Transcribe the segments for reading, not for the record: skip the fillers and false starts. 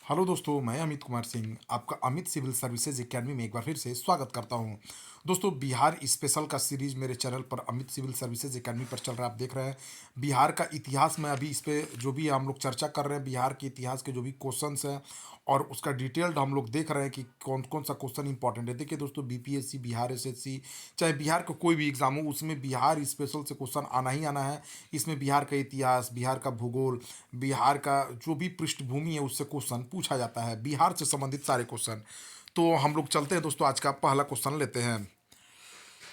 Hello दोस्तों, मैं अमित कुमार सिंह आपका अमित सिविल सर्विसेज एकेडमी में एक बार फिर से स्वागत करता हूं। दोस्तों, बिहार स्पेशल का सीरीज मेरे चैनल पर अमित सिविल सर्विसेज एकेडमी पर चल रहा है। आप देख रहे हैं बिहार का इतिहास में। अभी इस पे जो भी हम लोग चर्चा कर रहे हैं, बिहार के इतिहास के जो भी क्वेश्चंस हैं और उसका डिटेल्ड हम लोग देख रहे हैं कि कौन कौन सा क्वेश्चन इंपॉर्टेंट है। देखिए दोस्तों, बीपीएससी, बिहार एसएससी, चाहे बिहार का कोई भी एग्जाम हो, उसमें बिहार स्पेशल से क्वेश्चन आना ही आना है। इसमें बिहार का इतिहास, बिहार का भूगोल, बिहार का जो भी पृष्ठभूमि है उससे क्वेश्चन पूछा जाता है, बिहार से संबंधित सारे क्वेश्चन। तो हम लोग चलते हैं दोस्तों, आज का पहला क्वेश्चन लेते हैं।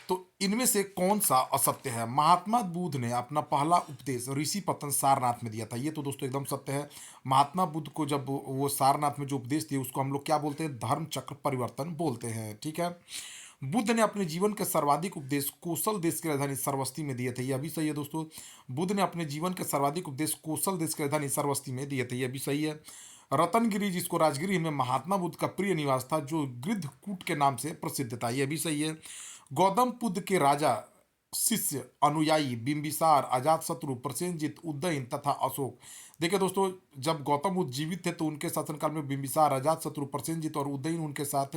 तो इनमें से कौन सा असत्य है? महात्मा बुद्ध ने अपना पहला उपदेश ऋषि पतन सारनाथ में दिया था। ये तो दोस्तों एकदम सत्य है। महात्मा बुद्ध को जब वो सारनाथ में जो उपदेश दिए उसको हम लोग क्या बोलते हैं? धर्म चक्र परिवर्तन बोलते हैं। ठीक है। बुद्ध ने अपने जीवन के सर्वाधिक उपदेश कोसल देश की राजधानी सरवस्ती में दिए थे। यह भी सही है दोस्तों। बुद्ध ने अपने जीवन के सर्वाधिक उपदेश कोसल देश की राजधानी सरवस्ती में दिए थे। यह भी सही है। रतनगिरी, जिसको राजगिरी में महात्मा बुद्ध का प्रिय निवास था, जो गृद्धकूट के नाम से प्रसिद्ध था। यह भी सही है। गौतम बुद्ध के राजा शिष्य अनुयायी बिंबिसार, अजातशत्रु, प्रसेनजित, उदयन तथा अशोक। देखिए दोस्तों, जब गौतम बुद्ध जीवित थे तो उनके शासनकाल में बिंबिसार, अजातशत्रु, प्रसेनजित और उदयन उनके साथ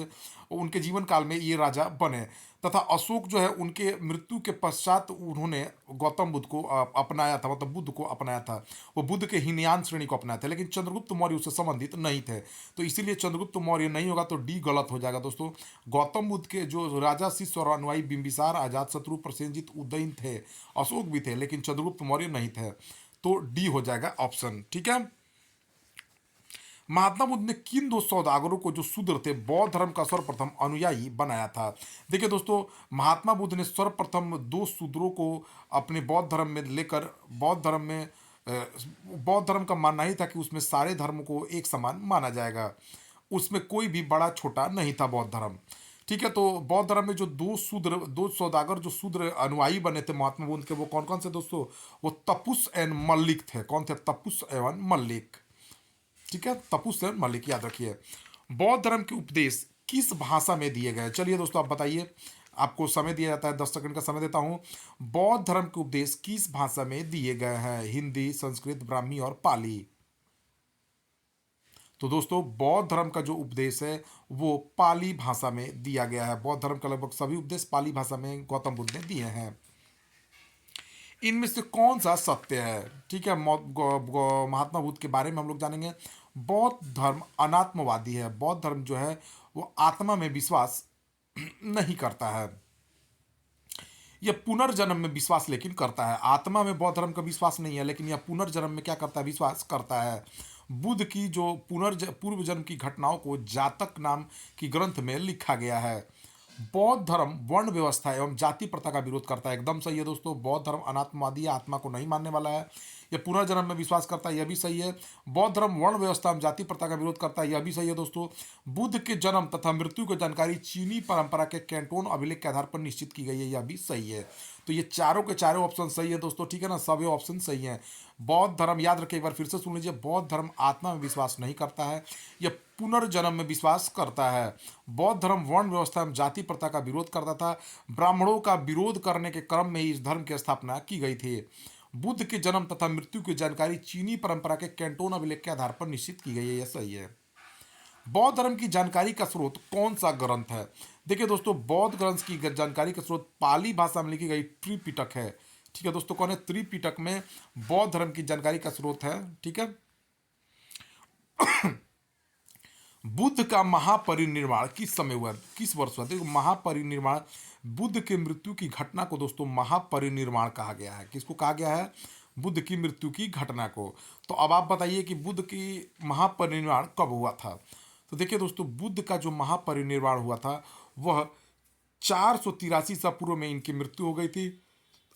उनके जीवन काल में ये राजा बने। तथा अशोक जो है उनके मृत्यु के पश्चात उन्होंने गौतम बुद्ध को अपनाया था, मतलब बुद्ध को अपनाया था। वो बुद्ध के हीनयान श्रेणी को अपनाया था, लेकिन चंद्रगुप्त मौर्य उससे संबंधित नहीं थे। तो इसीलिए चंद्रगुप्त मौर्य नहीं होगा, तो डी गलत हो जाएगा दोस्तों। गौतम बुद्ध के जो राजा शिष्य और अनुयायी बिंबिसार, अजातशत्रु, प्रसेनजित, उदयन थे, अशोक भी थे, लेकिन चंद्रगुप्त मौर्य नहीं थे। तो डी हो जाएगा ऑप्शन। ठीक है। महात्मा बुद्ध ने किन दो सौदागरों को, जो शूद्र थे, बौद्ध धर्म का सर्वप्रथम अनुयायी बनाया था? देखिए दोस्तों, महात्मा बुद्ध ने सर्वप्रथम दो शूद्रों को अपने बौद्ध धर्म में लेकर बौद्ध धर्म में बौद्ध धर्म का मानना ही था कि उसमें सारे धर्म को एक समान माना जाएगा, उसमें कोई भी बड़ा छोटा नहीं था बौद्ध धर्म। ठीक है। तो बौद्ध धर्म में जो दो सौदागर जो शूद्र अनुयायी बने थे महात्मा बुद्ध के, वो कौन कौन से दोस्तों? वो तपुस एंड मल्लिक थे। कौन थे? तपुस एवं मल्लिक। ठीक है, तपुस एवं मल्लिक, याद रखिए। बौद्ध धर्म के उपदेश किस भाषा में दिए गए? चलिए दोस्तों, आप बताइए। आपको समय दिया जाता है, 10 सेकंड का समय देता हूं। बौद्ध धर्म के उपदेश किस भाषा में दिए गए हैं? हिंदी, संस्कृत, ब्राह्मी और पाली। तो दोस्तों, बौद्ध धर्म का जो उपदेश है वो पाली भाषा में दिया गया है। बौद्ध धर्म का लगभग सभी उपदेश पाली भाषा में गौतम बुद्ध ने दिए हैं। इनमें से कौन सा सत्य है? ठीक है। महात्मा बुद्ध के बारे में हम लोग जानेंगे। बौद्ध धर्म अनात्मवादी है। बौद्ध धर्म जो है वो आत्मा में विश्वास नहीं करता है। यह पुनर्जन्म में विश्वास लेकिन करता है। आत्मा में बौद्ध धर्म का विश्वास नहीं है, लेकिन यह पुनर्जन्म में क्या करता है? विश्वास करता है। बुद्ध की जो पूर्व जन्म की घटनाओं को जातक नाम की ग्रंथ में लिखा गया है। बौद्ध धर्म वर्ण व्यवस्था एवं जाति प्रथा का विरोध करता है। एकदम सही है दोस्तों। बौद्ध धर्म अनात्मवादी है, आत्मा को नहीं मानने वाला है। यह पुनर्जन्म में विश्वास करता है, यह भी सही है। बौद्ध धर्म वर्ण व्यवस्था एवं जाति प्रथा का विरोध करता है, यह भी सही है दोस्तों। बुद्ध के जन्म तथा मृत्यु की जानकारी चीनी परंपरा के कैंटोन अभिलेख के आधार पर निश्चित की गई है, यह भी सही है। तो ये चारों के चारों ऑप्शन सही है दोस्तों। ठीक है ना, सभी ऑप्शन सही हैं। बौद्ध धर्म, याद रखिए, एक बार फिर से सुन लीजिए। बौद्ध धर्म आत्मा में विश्वास नहीं करता है, यह पुनर्जन्म में विश्वास करता है। बौद्ध धर्म वर्ण व्यवस्था एवं जाति प्रथा का विरोध करता था। ब्राह्मणों का विरोध करने के क्रम में ही इस धर्म की स्थापना की गई थी। बुद्ध के जन्म तथा मृत्यु की जानकारी चीनी परंपरा के कैंटोन अभिलेख के आधार पर निश्चित की गई है, यह सही है। बौद्ध धर्म की जानकारी का स्रोत कौन सा ग्रंथ है? देखिए दोस्तों, बौद्ध ग्रंथ की जानकारी का स्रोत पाली भाषा में लिखी गई त्रिपिटक है। ठीक है दोस्तों, कौन है? त्रिपिटक में बौद्ध धर्म की जानकारी का स्रोत है। ठीक है। बुद्ध का महापरिनिर्वाण किस समय हुआ? किस वर्ष हुआ? देखो, महापरिनिर्वाण, बुद्ध के मृत्यु की घटना को दोस्तों महापरिनिर्वाण कहा गया है। किसको कहा गया है? बुद्ध की मृत्यु की घटना को। तो अब आप बताइए कि बुद्ध की महापरिनिर्वाण कब हुआ था? तो देखिए दोस्तों, बुद्ध का जो महापरिनिर्वाण हुआ था वह 483 ईसा पूर्व में इनकी मृत्यु हो गई थी,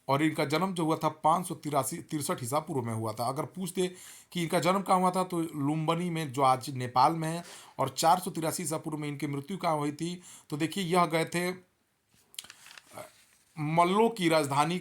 और इनका जन्म जो हुआ था 563 ईसा पूर्व में हुआ था। अगर पूछते कि इनका जन्म कहाँ हुआ था, तो लुम्बिनी में, जो आज नेपाल में है, और 483 ईसा पूर्व में इनकी मृत्यु कहाँ हुई थी? तो देखिए, यह गए थे मल्लो की राजधानी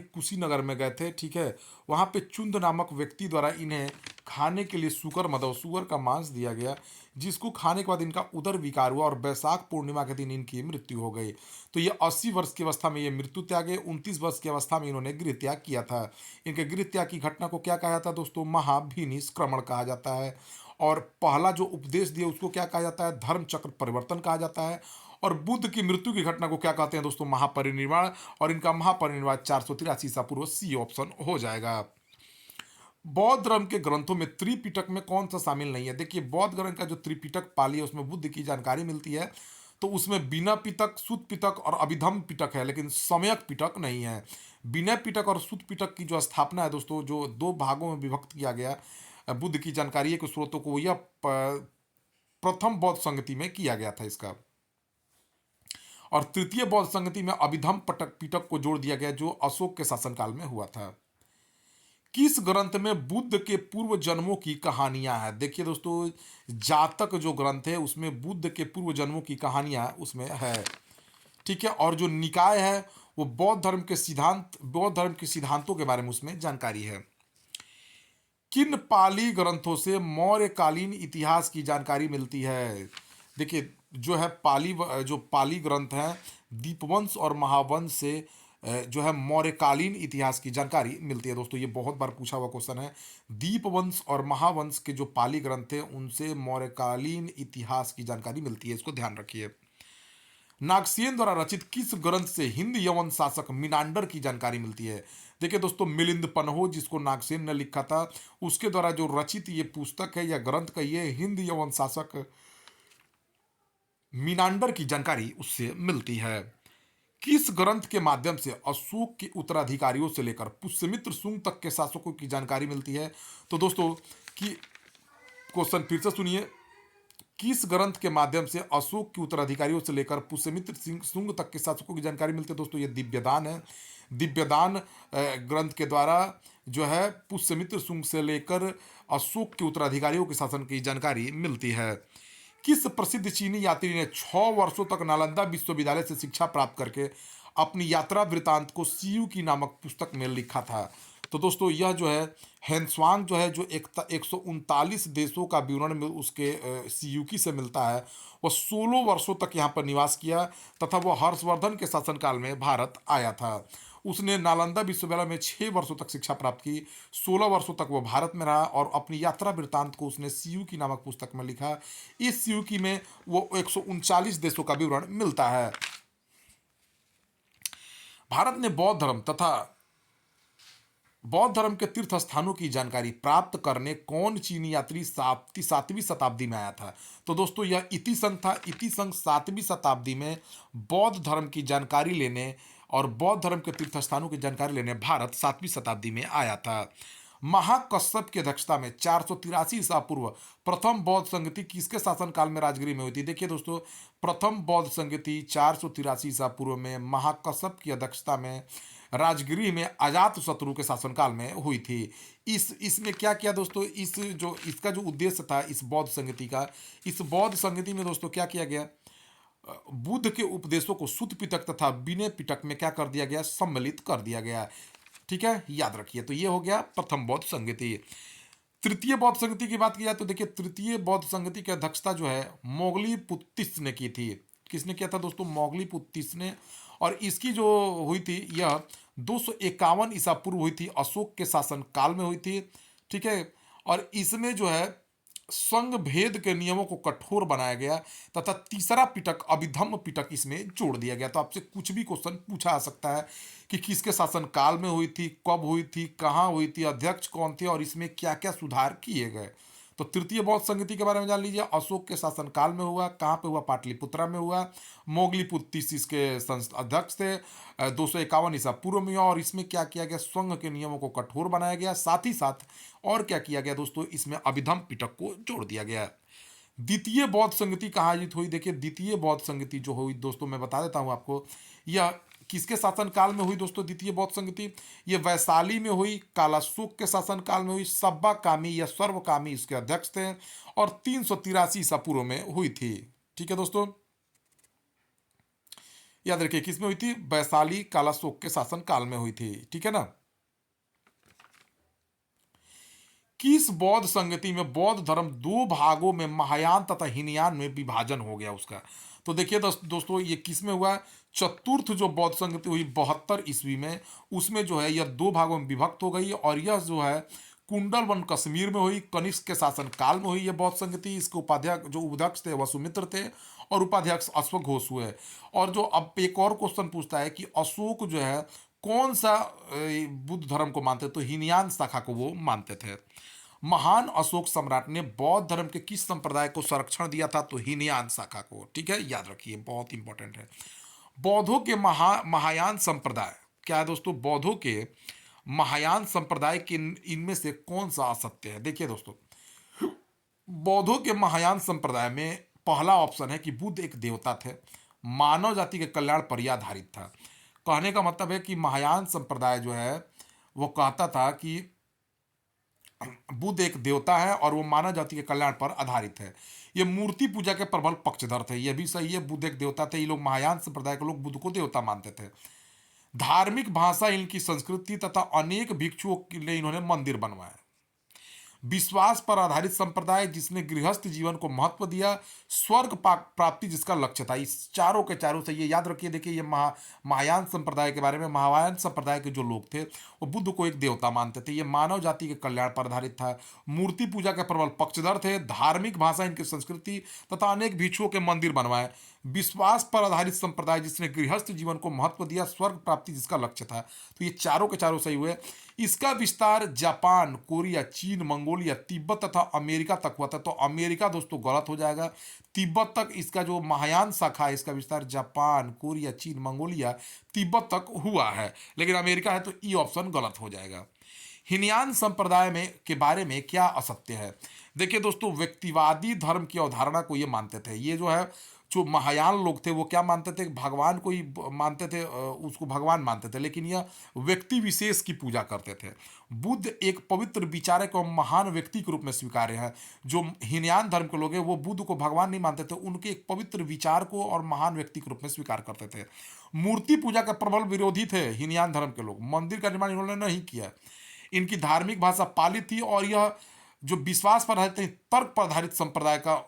कुशीनगर में गए थे। ठीक है। वहाँ पे चुंद नामक व्यक्ति द्वारा इन्हें खाने के लिए सुकर मतलब सुअर का मांस दिया गया, जिसको खाने के बाद इनका उदर विकार हुआ और बैसाख पूर्णिमा के दिन इनकी मृत्यु हो गई। तो ये 80 वर्ष की अवस्था में ये मृत्यु त्यागे। 29 वर्ष की अवस्था में इन्होंने गृह त्याग किया था। इनके गृह त्याग की घटना को क्या कहा जाता है दोस्तों? महाभिनिष्क्रमण कहा जाता है। और पहला जो उपदेश दिया उसको क्या कहा जाता है? धर्म चक्र परिवर्तन कहा जाता है। और बुद्ध की मृत्यु की घटना को क्या कहते हैं दोस्तों? महापरिनिर्वाण। और इनका महापरिनिर्वाण 483 ईसा पूर्व, सी ऑप्शन हो जाएगा। बौद्ध धर्म के ग्रंथों में त्रिपिटक में कौन सा शामिल नहीं है? देखिए, बौद्ध ग्रंथ का जो त्रिपिटक पाली है उसमें बुद्ध की जानकारी मिलती है। तो उसमें विनय पिटक, सुत्त पिटक और अभिधम्म पिटक है, लेकिन सम्यक पिटक नहीं है। विनय पिटक और सुत्त पिटक की जो स्थापना है दोस्तों, जो दो भागों में विभक्त किया गया बुद्ध की जानकारी है कि स्रोतों को, यह प्रथम बौद्ध संगति में किया गया था इसका। और तृतीय बौद्ध संगति में अभिधम्म पटक पिटक को जोड़ दिया गया, जो अशोक के शासनकाल में हुआ था। किस ग्रंथ में बुद्ध के पूर्व जन्मों की कहानियां हैं? देखिए दोस्तों, जातक जो ग्रंथ है उसमें बुद्ध के पूर्व जन्मों की कहानियां उसमें है। ठीक है। और जो निकाय है वो बौद्ध धर्म के सिद्धांतों के बारे में उसमें जानकारी है। किन पाली ग्रंथों से मौर्यकालीन इतिहास की जानकारी मिलती है? देखिए, जो है जो पाली ग्रंथ हैं, दीपवंश और महावंश से जो है मौर्यकालीन इतिहास की जानकारी मिलती है दोस्तों। ये बहुत बार पूछा हुआ क्वेश्चन है। दीपवंश और महावंश के जो पाली ग्रंथ हैं उनसे मौर्यकालीन इतिहास की जानकारी मिलती है, इसको ध्यान रखिए। नागसेन द्वारा रचित किस ग्रंथ से हिंद यवन शासक मिनांडर की जानकारी मिलती है? देखिए दोस्तों, मिलिंद पन्हो, जिसको नागसेन ने लिखा था, उसके द्वारा जो रचित ये पुस्तक है या ग्रंथ का, ये हिंद यवन शासक मिनांडर की जानकारी उससे मिलती है। किस ग्रंथ के माध्यम से अशोक के उत्तराधिकारियों से लेकर पुष्यमित्र शुंग तक के शासकों की जानकारी मिलती है? तो दोस्तों, कि क्वेश्चन फिर से सुनिए। किस ग्रंथ के माध्यम से अशोक के उत्तराधिकारियों से लेकर पुष्यमित्र शुंग तक के शासकों की जानकारी मिलती है? दोस्तों, ये दिव्यदान है। दिव्यदान ग्रंथ के द्वारा जो है पुष्यमित्र शुंग से लेकर अशोक के उत्तराधिकारियों के शासन की जानकारी मिलती है। किस प्रसिद्ध चीनी यात्री ने 6 वर्षों तक नालंदा विश्वविद्यालय से शिक्षा प्राप्त करके अपनी यात्रा वृतांत को सीयू की नामक पुस्तक में लिखा था? तो दोस्तों, यह जो है हेनस्वांग जो है, जो 139 देशों का विवरण में उसके सीयूकी से मिलता है। वह 16 वर्षों तक यहाँ पर निवास किया तथा वह हर्षवर्धन के शासनकाल में भारत आया था। उसने नालंदा विश्वविद्यालय में 6 वर्षों तक शिक्षा प्राप्त की। 16 वर्षों तक वह भारत में रहा और अपनी यात्रा वृत्तांत को उसने सीयूकी नामक पुस्तक में लिखा। इस सीयूकी में वो 139 देशों का विवरण मिलता है। भारत ने बौद्ध धर्म के तीर्थ स्थानों की जानकारी प्राप्त करने कौन चीनी यात्री 7वीं शताब्दी में आया था? तो दोस्तों, यह इति संघ था। इति संघ 7वीं शताब्दी में बौद्ध धर्म की जानकारी लेने और बौद्ध धर्म के तीर्थ स्थानों की जानकारी लेने भारत 7वीं शताब्दी में आया था। महाकश्यप की अध्यक्षता में 483 ईसा पूर्व प्रथम बौद्ध संगति किसके शासनकाल में राजगिरी में हुई थी? देखिए दोस्तों, प्रथम बौद्ध संगति 483 ईसा पूर्व में महाकश्यप की अध्यक्षता में राजगिरी में अजात शत्रु के शासनकाल में हुई थी। इसमें क्या किया दोस्तों? इसका जो उद्देश्य था इस बौद्ध संगति का, इस बौद्ध संगति में दोस्तों क्या किया गया? बुद्ध के उपदेशों को सुत्त पिटक तथा विनय पिटक में क्या कर दिया गया? सम्मिलित कर दिया गया। ठीक है, याद रखिए। तो ये हो गया प्रथम बौद्ध संगति। तृतीय बौद्ध संगति की बात की जाए तो देखिए, तृतीय बौद्ध संगति की अध्यक्षता जो है मोगली ने की थी। किसने किया था दोस्तों? मोगली ने। और इसकी जो हुई थी, यह 251 ईसा पूर्व हुई थी, अशोक के शासन काल में हुई थी। ठीक है। और इसमें जो है संघ भेद के नियमों को कठोर बनाया गया तथा तीसरा पिटक अभिधम्म पिटक इसमें जोड़ दिया गया। तो आपसे कुछ भी क्वेश्चन पूछा जा सकता है कि किसके शासन काल में हुई थी, कब हुई थी, कहाँ हुई थी, अध्यक्ष कौन थे और इसमें क्या क्या सुधार किए गए। तो तृतीय बौद्ध संगति के बारे में जान लीजिए। अशोक के शासनकाल में हुआ। कहाँ पे हुआ? पाटलिपुत्रा में हुआ। मोगली इसके अध्यक्ष थे। 251 ईसा पूर्व में हुआ। और इसमें क्या किया गया? संघ के नियमों को कठोर बनाया गया। साथ ही साथ और क्या किया गया दोस्तों? इसमें अभिधम्म पिटक को जोड़ दिया गया। द्वितीय बौद्ध संगति कहाँ आयोजित हुई? देखिए, द्वितीय बौद्ध संगति जो हुई दोस्तों, मैं बता देता हूँ आपको, यह किसके शासनकाल में हुई दोस्तों? द्वितीय बौद्ध संगति ये वैशाली में हुई, कालाशोक के शासनकाल में हुई। सब्बा कामी या सर्वकामी इसके अध्यक्ष थे और 383 ईसा पूर्व में हुई थी। ठीक है दोस्तों, याद रखिए किसमें हुई थी? वैशाली कालाशोक के शासनकाल में हुई थी। ठीक है ना। किस बौद्ध संगति में बौद्ध धर्म दो भागों में महायान तथा हीनयान में विभाजन हो गया उसका। तो देखिए दोस्तों ये किस में हुआ? चतुर्थ जो बौद्ध संगति हुई 72 ईस्वी में, उसमें जो है यह दो भागों में विभक्त हो गई और यह जो है कुंडल वन कश्मीर में हुई, कनिष्क के शासन काल में हुई यह बौद्ध संगति। इसके उपाध्यक्ष जो उपाध्यक्ष थे वसुमित्र थे और उपाध्यक्ष अश्वघोष हुए। और जो अब एक और क्वेश्चन पूछता है कि अशोक जो है कौन सा बुद्ध धर्म को मानते? तो हीनयान शाखा को वो मानते थे। महान अशोक सम्राट ने बौद्ध धर्म के किस संप्रदाय को संरक्षण दिया था? तो हीनयान शाखा को। ठीक है, याद रखिए, बहुत इंपॉर्टेंट है। बौद्धों के महायान संप्रदाय क्या है दोस्तों? बौद्धों के महायान संप्रदाय के इनमें से कौन सा असत्य है? देखिए दोस्तों, बौद्धों के महायान संप्रदाय में पहला ऑप्शन है कि बुद्ध एक देवता थे, मानव जाति के कल्याण पर यह आधारित था। कहने का मतलब है कि महायान संप्रदाय जो है वो कहता था कि बुद्ध एक देवता है और वो मानव जाति के कल्याण पर आधारित है। ये मूर्ति पूजा के प्रबल पक्षधर थे। ये भी सही है, बुद्ध एक देवता थे। ये लोग महायान संप्रदाय के लोग बुद्ध को देवता मानते थे। धार्मिक भाषा इनकी संस्कृति तथा अनेक भिक्षुओं के लिए इन्होंने मंदिर बनवाए। विश्वास पर आधारित संप्रदाय जिसने गृहस्थ जीवन को महत्व दिया, स्वर्ग प्राप्ति जिसका लक्ष्य था। इस चारों के चारों से ये याद रखिए। देखिए ये महायान संप्रदाय के बारे में, महायान संप्रदाय के जो लोग थे वो बुद्ध को एक देवता मानते थे। ये मानव जाति के कल्याण पर आधारित था, मूर्ति पूजा के प्रबल पक्षधर थे, धार्मिक भाषा इनकी संस्कृति तथा अनेक भिक्षुओं के मंदिर बनवाए, विश्वास पर आधारित संप्रदाय जिसने गृहस्थ जीवन को महत्व दिया, स्वर्ग प्राप्ति जिसका लक्ष्य था। तो ये चारों के चारों सही हुए। इसका विस्तार जापान, कोरिया, चीन, मंगोलिया, तिब्बत तथा अमेरिका तक हुआ था। तो अमेरिका दोस्तों गलत हो जाएगा। तिब्बत तक इसका जो महायान शाखा है इसका विस्तार जापान, कोरिया, चीन, मंगोलिया, तिब्बत तक हुआ है, लेकिन अमेरिका है तो ई ऑप्शन गलत हो जाएगा। हीनयान संप्रदाय में के बारे में क्या असत्य है? देखिए दोस्तों, व्यक्तिवादी धर्म की अवधारणा को ये मानते थे। ये जो है जो महायान लोग थे वो क्या मानते थे? भगवान को ही मानते थे, उसको भगवान मानते थे, लेकिन यह व्यक्ति विशेष की पूजा करते थे। बुद्ध एक पवित्र विचारक और महान व्यक्ति के रूप में स्वीकार्य है। जो हीनयान धर्म के लोग हैं वो बुद्ध को भगवान नहीं मानते थे, उनके एक पवित्र विचार को और महान व्यक्ति के रूप में स्वीकार करते थे। मूर्ति पूजा का प्रबल विरोधी थे हीनयान धर्म के लोग। मंदिर का निर्माण इन्होंने नहीं किया। इनकी धार्मिक भाषा पाली थी और यह जो विश्वास पर रहते हैं तर्क पर आधारित संप्रदाय का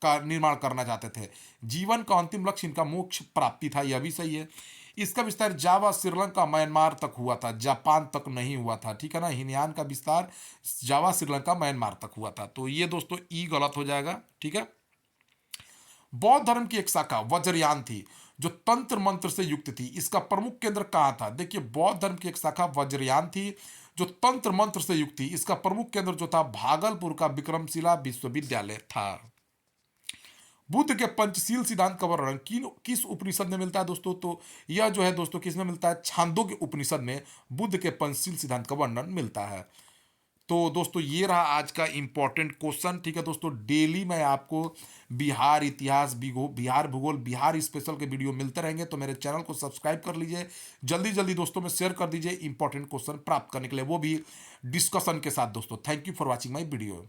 निर्माण करना चाहते थे। जीवन का अंतिम लक्ष्य इनका मोक्ष प्राप्ति था। यह भी सही है। इसका विस्तार जावा, श्रीलंका, म्यांमार तक हुआ था, जापान तक नहीं हुआ था। ठीक है ना, हीनयान का विस्तार जावा, श्रीलंका, म्यांमार तक हुआ था। तो ये दोस्तों ई गलत हो जाएगा। ठीक है। बौद्ध धर्म की एक शाखा वज्रयान थी जो तंत्र मंत्र से युक्त थी। इसका प्रमुख केंद्र कहाँ था? देखिए, बौद्ध धर्म की एक शाखा वज्रयान थी जो तंत्र मंत्र से युक्त थी। इसका प्रमुख केंद्र जो था भागलपुर का विक्रमशिला विश्वविद्यालय था। बुद्ध के पंचशील सिद्धांत का वर्णन किस उपनिषद में मिलता है दोस्तों? तो यह जो है दोस्तों किस में मिलता है? छांदोग्य उपनिषद में बुद्ध के पंचशील सिद्धांत का वर्णन मिलता है। तो दोस्तों ये रहा आज का इंपॉर्टेंट क्वेश्चन। ठीक है दोस्तों, डेली मैं आपको बिहार इतिहास, बिहार भूगोल, बिहार स्पेशल के वीडियो मिलते रहेंगे। तो मेरे चैनल को सब्सक्राइब कर लीजिए, जल्दी जल्दी दोस्तों में शेयर कर दीजिए इंपॉर्टेंट क्वेश्चन प्राप्त करने के लिए, वो भी डिस्कशन के साथ दोस्तों। Thank you for watching my video.